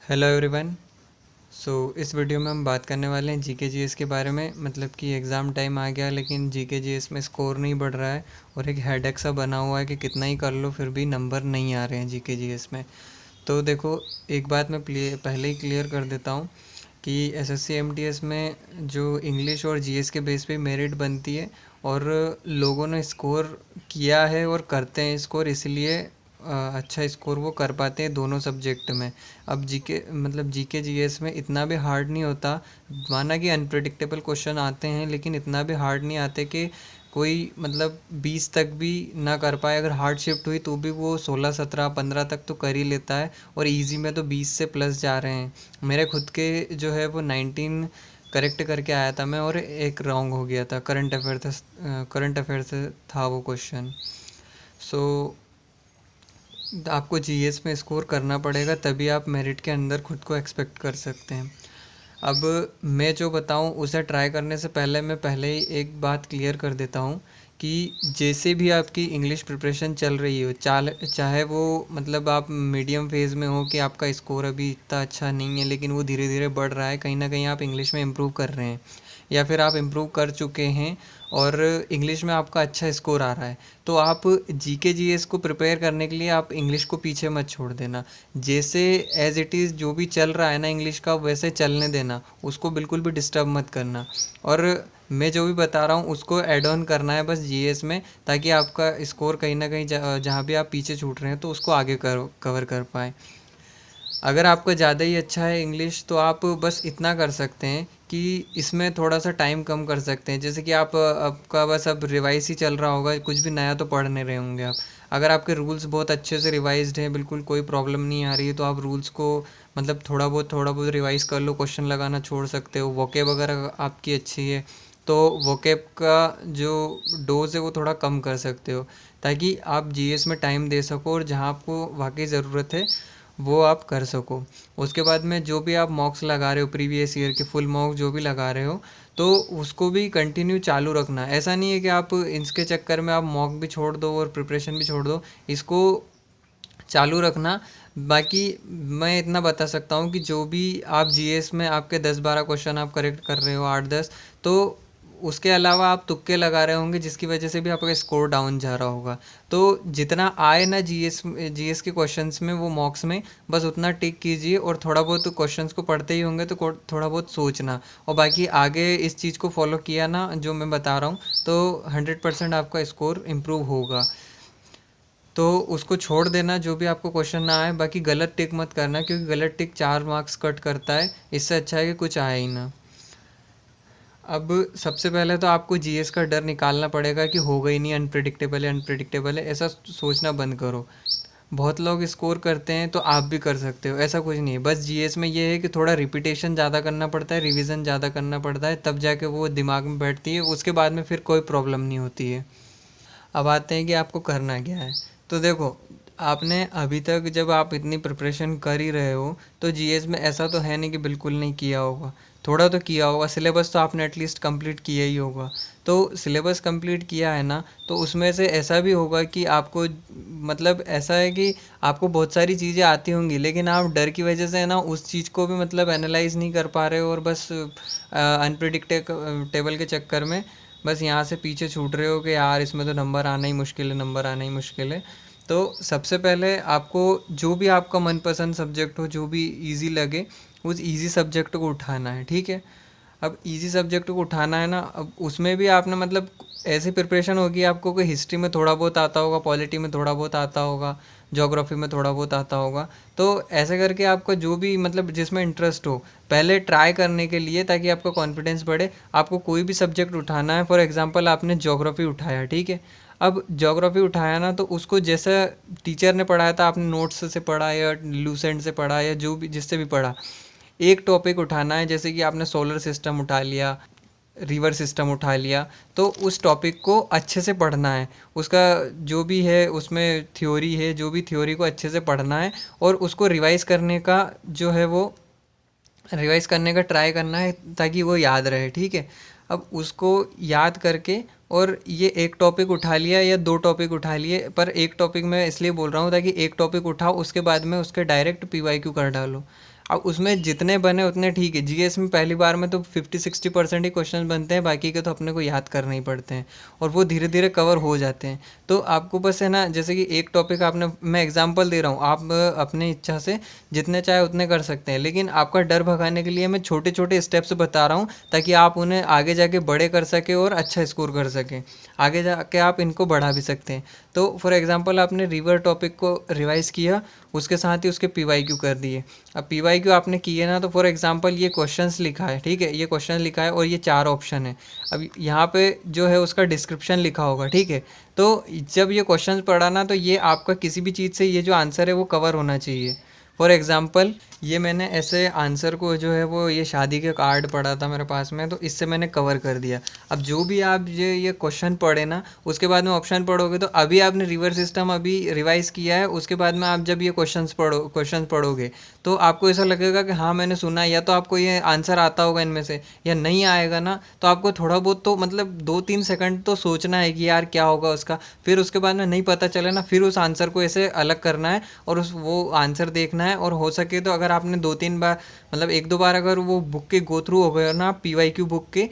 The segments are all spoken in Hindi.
Hello everyone. इस वीडियो में हम बात करने वाले हैं जीके जीएस के बारे में। मतलब कि एग्ज़ाम टाइम आ गया लेकिन जीके जीएस में स्कोर नहीं बढ़ रहा है और एक हेडेक सा बना हुआ है कि कितना ही कर लो फिर भी नंबर नहीं आ रहे हैं जीके जीएस में। तो देखो, एक बात मैं पहले ही क्लियर कर देता हूँ कि एसएससी एमटीएस में जो इंग्लिश और जीएस के बेस पे मेरिट बनती है और लोगों ने स्कोर किया है और करते हैं स्कोर, इसलिए अच्छा स्कोर वो कर पाते हैं दोनों सब्जेक्ट में। अब जीके मतलब जीके जीएस में इतना भी हार्ड नहीं होता। माना कि अनप्रिडिक्टेबल क्वेश्चन आते हैं लेकिन इतना भी हार्ड नहीं आते कि कोई मतलब 20 तक भी ना कर पाए। अगर हार्ड शिफ्ट हुई तो भी वो 16 17 15 तक तो कर ही लेता है और इजी में तो 20 से प्लस जा रहे हैं। मेरे खुद के जो है वो 19 करेक्ट करके आया था मैं, और एक रॉन्ग हो गया था। करंट अफेयर से था वो क्वेश्चन। सो आपको जीएस में स्कोर करना पड़ेगा तभी आप मेरिट के अंदर खुद को एक्सपेक्ट कर सकते हैं। अब मैं जो बताऊं उसे ट्राई करने से पहले मैं पहले ही एक बात क्लियर कर देता हूं कि जैसे भी आपकी इंग्लिश प्रिपरेशन चल रही हो, चाहे वो मतलब आप मीडियम फेज़ में हो कि आपका स्कोर अभी इतना अच्छा नहीं है लेकिन वो धीरे धीरे बढ़ रहा है, कहीं ना कहीं आप इंग्लिश में इम्प्रूव कर रहे हैं, या फिर आप इम्प्रूव कर चुके हैं और इंग्लिश में आपका अच्छा स्कोर आ रहा है, तो आप जीके जीएस को प्रिपेयर करने के लिए आप इंग्लिश को पीछे मत छोड़ देना। जैसे एज़ इट इज़ जो भी चल रहा है ना इंग्लिश का, वैसे चलने देना, उसको बिल्कुल भी डिस्टर्ब मत करना। और मैं जो भी बता रहा हूँ उसको ऐड ऑन करना है बस जीएस में, ताकि आपका स्कोर कहीं ना कहीं जहाँ भी आप पीछे छूट रहे हैं तो उसको आगे कवर कर पाएँ। अगर आपका ज़्यादा ही अच्छा है इंग्लिश तो आप बस इतना कर सकते हैं कि इसमें थोड़ा सा टाइम कम कर सकते हैं। जैसे कि आपका बस अब रिवाइज ही चल रहा होगा, कुछ भी नया तो पढ़ नहीं रहे होंगे आप। अगर आपके रूल्स बहुत अच्छे से रिवाइज्ड हैं, बिल्कुल कोई प्रॉब्लम नहीं आ रही है, तो आप रूल्स को मतलब थोड़ा बहुत रिवाइज कर लो, क्वेश्चन लगाना छोड़ सकते हो। वोकेब अगर आपकी अच्छी है तो वोकेब का जो डोज है वो थोड़ा कम कर सकते हो, ताकि आप जीएस में टाइम दे सको और जहाँ आपको वाकई ज़रूरत है वो आप कर सको। उसके बाद में जो भी आप मॉक्स लगा रहे हो, प्रीवियस ईयर के फुल मॉक जो भी लगा रहे हो, तो उसको भी कंटिन्यू चालू रखना। ऐसा नहीं है कि आप इसके चक्कर में आप मॉक भी छोड़ दो और प्रिपरेशन भी छोड़ दो, इसको चालू रखना। बाकी मैं इतना बता सकता हूँ कि जो भी आप जीएस में आपके 10-12 क्वेश्चन आप करेक्ट कर रहे हो, 8-10, तो उसके अलावा आप तुक्के लगा रहे होंगे जिसकी वजह से भी आपका स्कोर डाउन जा रहा होगा। तो जितना आए ना जीएस के क्वेश्चंस में, वो मॉक्स में, बस उतना टिक कीजिए और थोड़ा बहुत क्वेश्चंस को पढ़ते ही होंगे तो थोड़ा बहुत सोचना, और बाकी आगे इस चीज़ को फॉलो किया ना जो मैं बता रहा हूँ, तो 100% आपका स्कोर इम्प्रूव होगा। तो उसको छोड़ देना जो भी आपको क्वेश्चन ना आए। बाकी गलत टिक मत करना, क्योंकि गलत टिक 4 मार्क्स कट करता है, इससे अच्छा है कि कुछ आए ही ना। अब सबसे पहले तो आपको जीएस का डर निकालना पड़ेगा कि होगा ही नहीं, अनप्रिडिक्टेबल है अनप्रिडिक्टेबल है, ऐसा सोचना बंद करो। बहुत लोग स्कोर करते हैं तो आप भी कर सकते हो, ऐसा कुछ नहीं है। बस जीएस में ये है कि थोड़ा रिपीटेशन ज़्यादा करना पड़ता है, रिवीजन ज़्यादा करना पड़ता है, तब जाके वो दिमाग में बैठती है, उसके बाद में फिर कोई प्रॉब्लम नहीं होती है। अब आते हैं कि आपको करना क्या है। तो देखो, आपने अभी तक जब आप इतनी प्रिपरेशन कर ही रहे हो तो जीएस में ऐसा तो है नहीं कि बिल्कुल नहीं किया होगा, थोड़ा तो किया होगा। सिलेबस तो आपने एटलीस्ट कंप्लीट किया ही होगा। तो सिलेबस कंप्लीट किया है ना, तो उसमें से ऐसा भी होगा कि आपको मतलब ऐसा है कि आपको बहुत सारी चीज़ें आती होंगी लेकिन आप डर की वजह से है ना उस चीज़ को भी मतलब एनालाइज नहीं कर पा रहे हो, और बस अनप्रिडिक्टेबल के चक्कर में बस यहाँ से पीछे छूट रहे हो कि यार इसमें तो नंबर आना ही मुश्किल है, नंबर आना ही मुश्किल है। तो सबसे पहले आपको जो भी आपका मनपसंद सब्जेक्ट हो, जो भी इजी लगे, उस इजी सब्जेक्ट को उठाना है, ठीक है। अब इजी सब्जेक्ट को उठाना है ना, अब उसमें भी आपने मतलब ऐसी प्रिपरेशन होगी आपको कि हिस्ट्री में थोड़ा बहुत आता होगा, पॉलिटी में थोड़ा बहुत आता होगा, ज्योग्राफी में थोड़ा बहुत आता होगा। तो ऐसे करके आपका जो भी मतलब जिसमें इंटरेस्ट हो, पहले ट्राई करने के लिए, ताकि आपका कॉन्फिडेंस बढ़े, आपको कोई भी सब्जेक्ट उठाना है। फॉर एग्जांपल आपने ज्योग्राफी उठाया, ठीक है। अब ज्योग्राफी उठाया ना, तो उसको जैसा टीचर ने पढ़ाया था, आपने नोट्स से पढ़ा या लूसेंट से पढ़ा या जो भी जिससे भी पढ़ा, एक टॉपिक उठाना है। जैसे कि आपने सोलर सिस्टम उठा लिया, रिवर सिस्टम उठा लिया, तो उस टॉपिक को अच्छे से पढ़ना है। उसका जो भी है उसमें थ्योरी है, जो भी थ्योरी को अच्छे से पढ़ना है, और उसको रिवाइज़ करने का जो है वो रिवाइज़ करने का ट्राई करना है, ताकि वो याद रहे, ठीक है। अब उसको याद करके, और ये एक टॉपिक उठा लिया या 2 टॉपिक उठा लिए, पर एक टॉपिक मैं इसलिए बोल रहा हूँ ताकि एक टॉपिक उठाओ, उसके बाद में उसके डायरेक्ट पीवाईक्यू कर डालो। अब उसमें जितने बने उतने ठीक है। जीएस में पहली बार में तो 50-60% ही क्वेश्चन बनते हैं, बाकी के तो अपने को याद करने ही पड़ते हैं और वो धीरे धीरे कवर हो जाते हैं। तो आपको बस है ना, जैसे कि एक टॉपिक आपने, मैं एग्जांपल दे रहा हूँ, आप अपनी इच्छा से जितने चाहे उतने कर सकते हैं, लेकिन आपका डर भगाने के लिए मैं छोटे छोटे स्टेप्स बता रहा हूँ ताकि आप उन्हें आगे जाके बड़े कर सकें और अच्छा स्कोर कर सकें। आगे जाके आप इनको बढ़ा भी सकते हैं। तो फॉर एग्जांपल आपने रिवर टॉपिक को रिवाइज़ किया, उसके साथ ही उसके पीवाईक्यू कर दिए। अब पीवाईक्यू आपने किए ना, तो फॉर एग्जांपल ये क्वेश्चंस लिखा है, ठीक है, ये क्वेश्चन लिखा है और ये 4 ऑप्शन है। अब यहाँ पे जो है उसका डिस्क्रिप्शन लिखा होगा, ठीक है। तो जब ये क्वेश्चंस पढ़ा ना, तो ये आपका किसी भी चीज़ से ये जो आंसर है वो कवर होना चाहिए। फॉर एग्ज़ाम्पल ये मैंने ऐसे आंसर को जो है वो, ये शादी के कार्ड पड़ा था मेरे पास में, तो इससे मैंने कवर कर दिया। अब जो भी आप ये क्वेश्चन पढ़े ना, उसके बाद में ऑप्शन पढ़ोगे, तो अभी आपने रिवर्स सिस्टम अभी रिवाइज़ किया है, उसके बाद में आप जब ये क्वेश्चन पढ़ोगे तो आपको ऐसा लगेगा कि हाँ मैंने सुना है, या तो आपको ये आंसर आता होगा इनमें से, या नहीं आएगा ना, तो आपको थोड़ा बहुत तो मतलब 2-3 सेकंड तो सोचना है कि यार क्या होगा उसका। फिर उसके बाद में नहीं पता चले ना, फिर उस आंसर को ऐसे अलग करना है और उस वो आंसर देखना है। और हो सके तो अगर आपने 2-3 बार, मतलब 1-2 बार अगर वो बुक के गो थ्रू हो गए ना, पीवाईक्यू बुक के,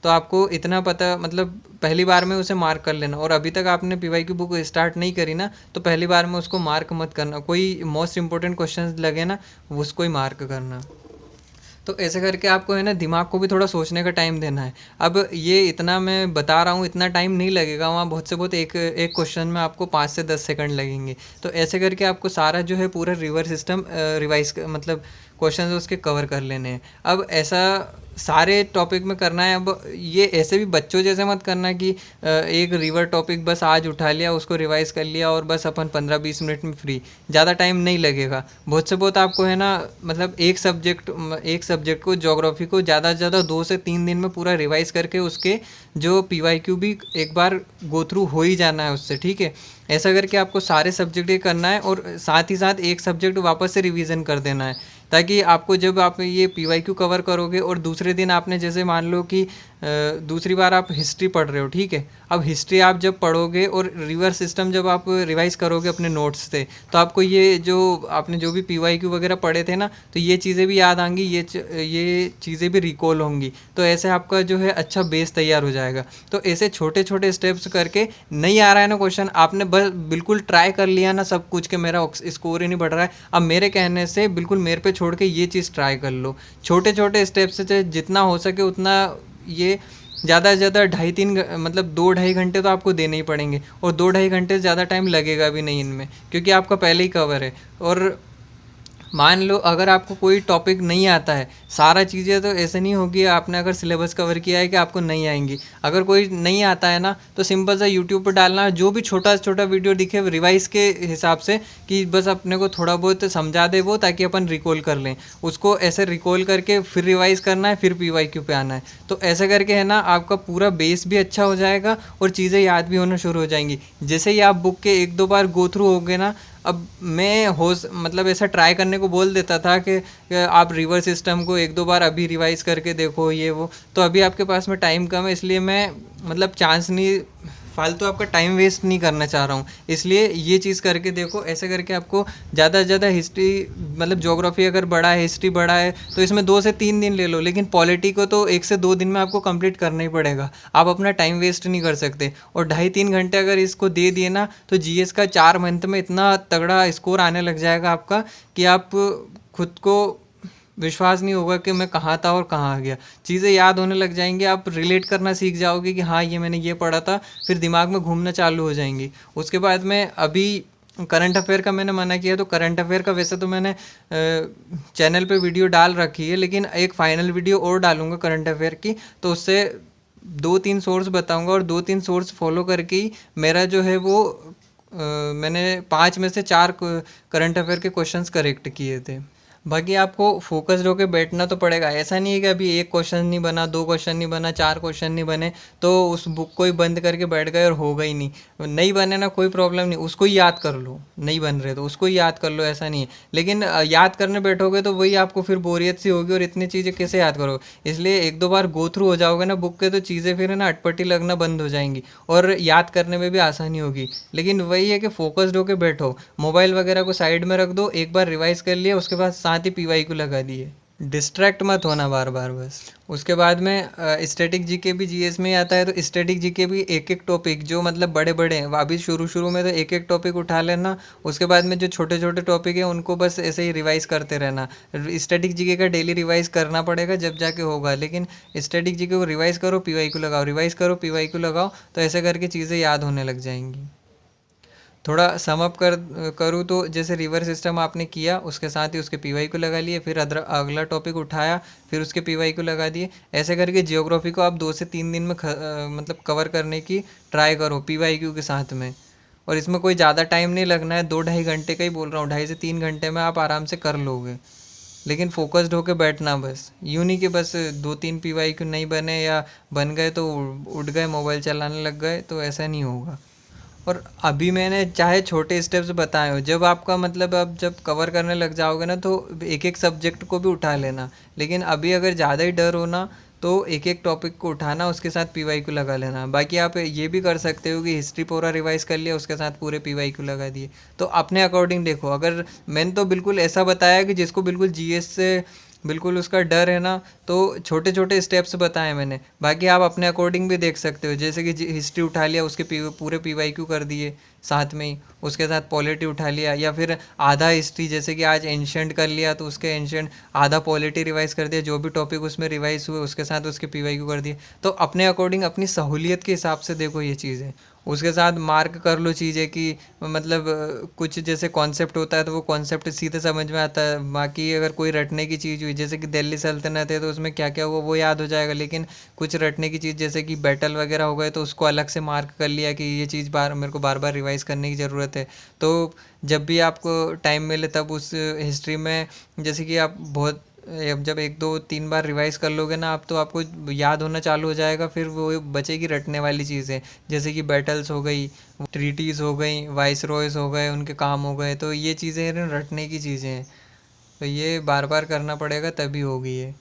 तो आपको इतना पता, मतलब पहली बार में उसे मार्क कर लेना। और अभी तक आपने पीवाईक्यू बुक स्टार्ट नहीं करी ना, तो पहली बार में उसको मार्क मत करना। कोई मोस्ट इंपॉर्टेंट क्वेश्चन लगे ना, उसको ही मार्क करना। तो ऐसे करके आपको है ना दिमाग को भी थोड़ा सोचने का टाइम देना है। अब ये इतना मैं बता रहा हूँ, इतना टाइम नहीं लगेगा, वहाँ बहुत से बहुत एक एक क्वेश्चन में आपको 5 से 10 सेकंड लगेंगे। तो ऐसे करके आपको सारा जो है पूरा रिवर सिस्टम रिवाइज, मतलब क्वेश्चन उसके कवर कर लेने हैं। अब ऐसा सारे टॉपिक में करना है। अब ये ऐसे भी बच्चों जैसे मत करना कि एक रिवर टॉपिक बस आज उठा लिया, उसको रिवाइज कर लिया और बस अपन 15-20 मिनट में फ्री। ज़्यादा टाइम नहीं लगेगा। बहुत से बहुत आपको है ना, मतलब एक सब्जेक्ट को, ज्योग्राफी को ज़्यादा से ज़्यादा 2 से 3 दिन में पूरा रिवाइज करके उसके जो पीवाईक्यू भी एक बार गो थ्रू हो ही जाना है उससे, ठीक है। ऐसा करके आपको सारे सब्जेक्ट करना है और साथ ही साथ एक सब्जेक्ट वापस से रिवीजन कर देना है, ताकि आपको जब आप ये पीवाईक्यू कवर करोगे और दूसरे दिन आपने, जैसे मान लो कि दूसरी बार आप हिस्ट्री पढ़ रहे हो, ठीक है। अब हिस्ट्री आप जब पढ़ोगे और रिवर सिस्टम जब आप रिवाइज करोगे अपने नोट्स से, तो आपको ये जो आपने जो भी पीवाईक्यू वगैरह पढ़े थे ना, तो ये चीज़ें भी याद आएंगी, ये चीज़ें भी रिकॉल होंगी। तो ऐसे आपका जो है अच्छा बेस तैयार हो जाएगा। तो ऐसे छोटे छोटे स्टेप्स करके, नहीं आ रहा है ना क्वेश्चन, आपने बस बिल्कुल ट्राई कर लिया ना सब कुछ, कि मेरा स्कोर ही नहीं बढ़ रहा है, अब मेरे कहने से बिल्कुल मेरे पे छोड़ के ये चीज़ ट्राई कर लो। छोटे छोटे स्टेप्स से जितना हो सके उतना, ये ज़्यादा से ज़्यादा 2.5-3 मतलब 2-2.5 घंटे तो आपको देने ही पड़ेंगे, और 2-2.5 घंटे से ज़्यादा टाइम लगेगा भी नहीं इनमें, क्योंकि आपका पहले ही कवर है। और मान लो अगर आपको कोई टॉपिक नहीं आता है, सारा चीज़ें तो ऐसे नहीं होगी आपने अगर सिलेबस कवर किया है कि आपको नहीं आएंगी। अगर कोई नहीं आता है ना, तो सिंपल सा यूट्यूब पर डालना, जो भी छोटा छोटा वीडियो दिखे रिवाइज के हिसाब से, कि बस अपने को थोड़ा बहुत समझा दे वो, ताकि अपन रिकॉल कर लें उसको। ऐसे रिकॉल करके फिर रिवाइज करना है, फिर पीवाईक्यू पे आना है। तो ऐसे करके है ना, आपका पूरा बेस भी अच्छा हो जाएगा और चीज़ें याद भी होना शुरू हो जाएंगी। जैसे ही आप बुक के 1-2 बार गो थ्रू हो गए ना, अब मैं मतलब ऐसा ट्राई करने को बोल देता था कि आप रिवर सिस्टम को 1-2 बार अभी रिवाइज करके देखो ये वो। तो अभी आपके पास में टाइम कम है, इसलिए मैं मतलब चांस नहीं, फालतू आपका टाइम वेस्ट नहीं करना चाह रहा हूँ, इसलिए ये चीज़ करके देखो। ऐसे करके आपको ज़्यादा से ज़्यादा हिस्ट्री, मतलब ज्योग्राफी अगर बड़ा है, हिस्ट्री बड़ा है, तो इसमें 2 से 3 दिन ले लो, लेकिन पॉलिटी को तो 1 से 2 दिन में आपको कंप्लीट करना ही पड़ेगा। आप अपना टाइम वेस्ट नहीं कर सकते। और 2.5-3 घंटे अगर इसको दे दिए ना, तो जीएस का 4 मंथ में इतना तगड़ा स्कोर आने लग जाएगा आपका, कि आप खुद को विश्वास नहीं होगा कि मैं कहाँ था और कहाँ आ गया। चीज़ें याद होने लग जाएंगी, आप रिलेट करना सीख जाओगे कि हाँ ये मैंने ये पढ़ा था, फिर दिमाग में घूमना चालू हो जाएंगी। उसके बाद में अभी करंट अफेयर का मैंने मना किया, तो करंट अफेयर का वैसे तो मैंने चैनल पे वीडियो डाल रखी है, लेकिन एक फाइनल वीडियो और डालूंगा करंट अफेयर की, तो उससे 2-3 सोर्स बताऊंगा और 2-3 सोर्स फॉलो करके ही मेरा जो है वो मैंने 5 में से 4 करंट अफेयर के क्वेश्चंस करेक्ट किए थे। बाकी आपको फोकस्ड होकर बैठना तो पड़ेगा। ऐसा नहीं है कि अभी 1 क्वेश्चन नहीं बना, 2 क्वेश्चन नहीं बना, 4 क्वेश्चन नहीं बने तो उस बुक को ही बंद करके बैठ गए और होगा ही नहीं। नहीं बने ना, कोई प्रॉब्लम नहीं, उसको ही याद कर लो। नहीं बन रहे तो उसको ही याद कर लो, ऐसा नहीं है। लेकिन याद करने बैठोगे तो वही आपको फिर बोरियत सी होगी और इतनी चीज़ें कैसे याद करोगे। इसलिए 1-2 बार गो थ्रू हो जाओगे ना बुक के, तो चीज़ें फिर है ना अटपटी लगना बंद हो जाएंगी और याद करने में भी आसानी होगी। लेकिन वही है कि फोकस्ड होकर बैठो, मोबाइल वगैरह को साइड में रख दो, एक बार रिवाइज कर लिया, उसके बाद साथ ही पीवाई को लगा दिए। डिस्ट्रैक्ट मत होना बार बार बस। उसके बाद में स्टैटिक जीके भी जीएस में ही आता है, तो स्टैटिक जीके भी एक एक टॉपिक जो मतलब बड़े बड़े हैं, अभी शुरू शुरू में तो एक एक टॉपिक उठा लेना, उसके बाद में जो छोटे छोटे टॉपिक है उनको बस ऐसे ही रिवाइज करते रहना। स्टैटिक जीके का डेली रिवाइज करना पड़ेगा जब जाके होगा, लेकिन स्टैटिक जीके को रिवाइज करो, पीवाई को लगाओ, रिवाइज करो, पीवाई को लगाओ, तो ऐसे करके चीज़ें याद होने लग जाएंगी। थोड़ा सम अप करूँ तो जैसे रिवर सिस्टम आपने किया, उसके साथ ही उसके पीवाई को लगा लिए, फिर अगला टॉपिक उठाया, फिर उसके पीवाई को लगा दिए। ऐसे करके जियोग्राफी को आप 2 से 3 दिन में मतलब कवर करने की ट्राई करो पीवाई क्यू के साथ में। और इसमें कोई ज़्यादा टाइम नहीं लगना है, 2-2.5 घंटे का ही बोल रहा हूँ, 2.5 से 3 घंटे में आप आराम से कर लोगे। लेकिन फोकस्ड होके बैठना बस, यूँ नहीं कि बस 2-3 पीवाई क्यू नहीं बने या बन गए तो उठ गए मोबाइल चलाने लग गए, तो ऐसा नहीं होगा। और अभी मैंने चाहे छोटे स्टेप्स बताए हो, जब आपका मतलब आप जब कवर करने लग जाओगे ना तो एक एक सब्जेक्ट को भी उठा लेना। लेकिन अभी अगर ज़्यादा ही डर हो ना तो एक एक टॉपिक को उठाना, उसके साथ पीवाई को लगा लेना। बाकी आप ये भी कर सकते हो कि हिस्ट्री पूरा रिवाइज कर लिया, उसके साथ पूरे पीवाई को लगा दिए। तो अपने अकॉर्डिंग देखो, अगर मैंने तो बिल्कुल ऐसा बताया कि जिसको बिल्कुल जीएस से बिल्कुल उसका डर है ना, तो छोटे छोटे स्टेप्स बताए मैंने। बाकी आप अपने अकॉर्डिंग भी देख सकते हो, जैसे कि हिस्ट्री उठा लिया, उसके पूरे पीवाई क्यू कर दिए साथ में ही, उसके साथ पॉलिटी उठा लिया, या फिर आधा हिस्ट्री जैसे कि आज एंशंट कर लिया तो उसके एंशंट आधा पॉलिटी रिवाइज कर दिया, जो भी टॉपिक उसमें रिवाइज हुए उसके साथ उसके पीवाई क्यू कर दिए। तो अपने अकॉर्डिंग अपनी सहूलियत के हिसाब से देखो ये चीज़ें। उसके साथ मार्क कर लो चीज़ें कि मतलब कुछ जैसे कॉन्सेप्ट होता है तो वो कॉन्सेप्ट सीधे समझ में आता है। बाकी अगर कोई रटने की चीज़ हुई, जैसे कि दिल्ली सल्तनत है तो उसमें क्या क्या हुआ वो याद हो जाएगा, लेकिन कुछ रटने की चीज़ जैसे कि बैटल वगैरह हो गए तो उसको अलग से मार्क कर लिया कि ये चीज़ मेरे को बार बार रिवाइज करने की ज़रूरत है। तो जब भी आपको टाइम मिले तब उस हिस्ट्री में जैसे कि आप बहुत अब जब 1-2-3 बार रिवाइज कर लोगे ना आप, तो आपको याद होना चालू हो जाएगा। फिर वो बचेगी रटने वाली चीज़ें, जैसे कि बैटल्स हो गई, ट्रीटीज़ हो गई, वाइस रॉयस हो गए, उनके काम हो गए, तो ये चीज़ें रटने की चीज़ें हैं। तो ये बार बार करना पड़ेगा तभी होगी ये।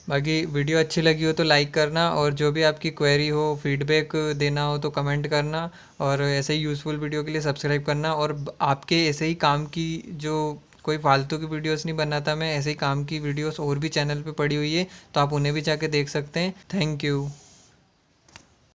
बाकी वीडियो अच्छी लगी हो तो लाइक करना, और जो भी आपकी क्वेरी हो, फीडबैक देना हो तो कमेंट करना, और ऐसे ही यूज़फुल वीडियो के लिए सब्सक्राइब करना। और आपके ऐसे ही काम की, जो कोई फालतू की वीडियोस नहीं बनाता मैं, ऐसे ही काम की वीडियोस और भी चैनल पे पड़ी हुई है, तो आप उन्हें भी जाके देख सकते हैं। Thank you.